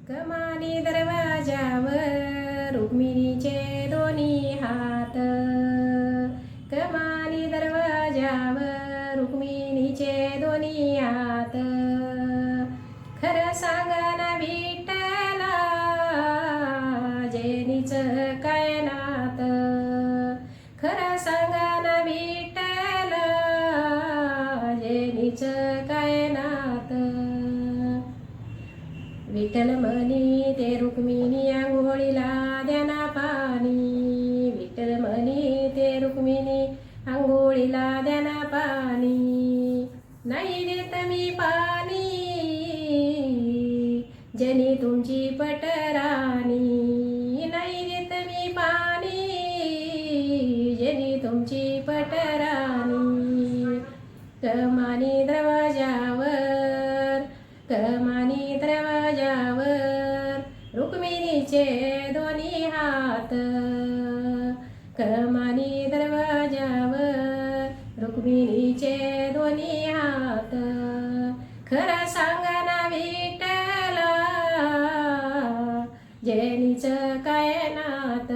कमानी दरवाजावर रुक्मिणीचे दोन्ही हात. कमानी दरवाजावर रुक्मिणीचे दोन्ही हात. खरं सांगा ना विठ्ठला जेनीचं काय नात. खरं सांगा ना विठ्ठला जेनीचं काय नात. विठ्ठल म्हणी ते रुक्मिणी आंघोळीला द्याना पाणी. विठ्ठल म्हणी ते रुक्मिणी आंघोळीला द्याना पाणी. नाही देत मी पाणी जनी तुमची पटराणी. नाही देत मी पाणी जनी तुमची पटराणी. कमानी दरवाजावर कमानी दरवाजावर रुक्मिणीचे दोन्ही हात. कमानी दरवाजावर रुक्मिणीचे दोन्ही हात. खरं सांगा ना विठ्ठला जेनीचं काय नात.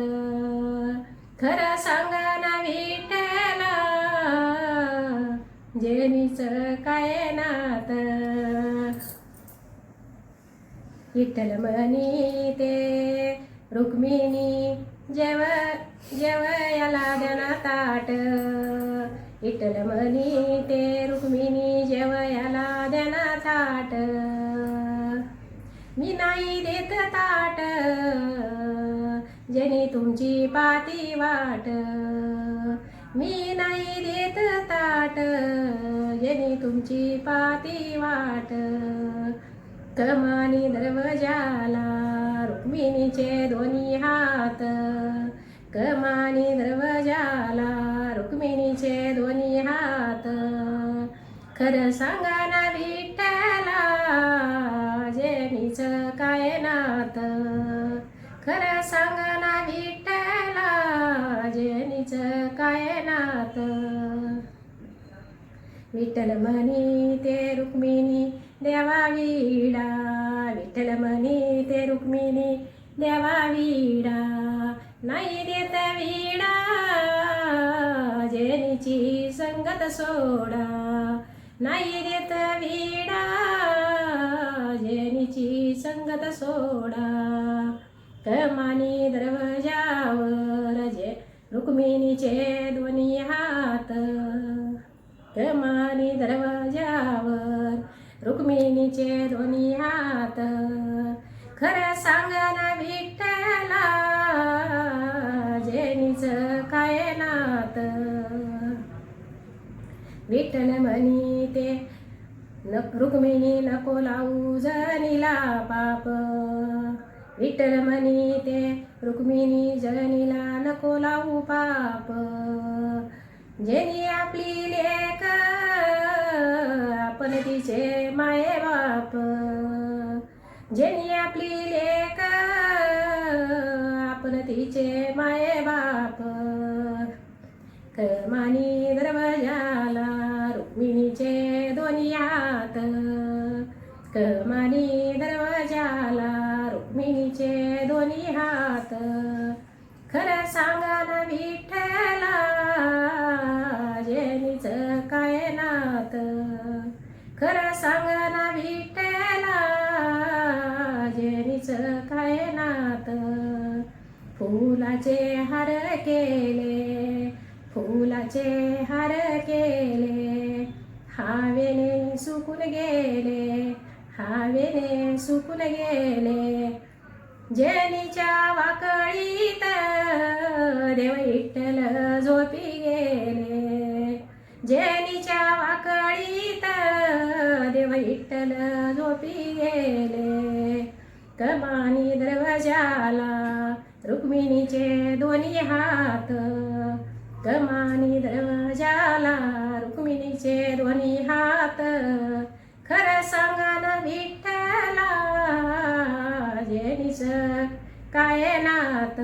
खरं सांगा ना विठ्ठला जेनीचं काय नात. विठ्ठल म्हणी ते रुक्मिणी जेवयाला द्याना ताट. विठ्ठल म्हणी ते रुक्मिणी जेवयाला द्याना ताट. मी नाही देत ताट जनी तुमची पाती वाट. मी नाही देत ताट जनी तुमची पाती वाट. कमानी दरवाजाला रुक्मिणीचे दोन्ही हात. कमानी दरवाजाला रुक्मिणीचे दोन्ही हात. खरं सांगा ना विठ्ठला जेनीचं काय नात. खरं सांगा ना विठ्ठला जेनीचं काय नात. विठ्ठल म्हणी ते रुक्मिणी देवा विडा. विठ्ठल म्हणी ते रुक्मिणी देवा विडा. नाही देत विडा जेनीची संगत सोडा. नाही देत विडा जेनीची संगत सोडा. कमानी दरवाजावर रुक्मिणीचे दोन्ही हात. कमानी दरवाजावर रुक्मिणीचे दोन्ही हात. खरं सांगा ना विठ्ठला जेनीचं काय नात. विठ्ठल म्हणी ते रुक्मिणी नको लावू जनीला पाप. विठ्ठल म्हणी ते रुक्मिणी जनीला नको लावू पाप. जेनी आपली लेक आपण तिचे माये बाप. जेनी आपली लेक आपण तिचे माये बाप. कमानी दरवाजाला रुक्मिणीचे दोन्ही हात. कमानी दरवाजाला रुक्मिणीचे दोन्ही हात. खरं सांगा ना विठ्ठला जेनीचं काय नात. खरं सांगा ना विठ्ठला जेनीचं काय नात. फुलाचे हार केले फुलाचे हार केले. हवेने सुकून गेले हवेने सुकून गेले. जेनीच्या वाकळीत देव विठ्ठल झोपी गेले. जेनीच्या वाकळीत देव विठ्ठल झोपी गेले. कमानी दरवाजाला रुक्मिणीचे दोन्ही हात. कमानी दरवाजाला रुक्मिणीचे दोन्ही हात. खरं सांगा ना विठ्ठला जेनीचं काय नात.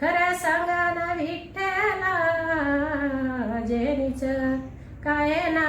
खरं सांगा ना विठ्ठला जेनीचं काय नात.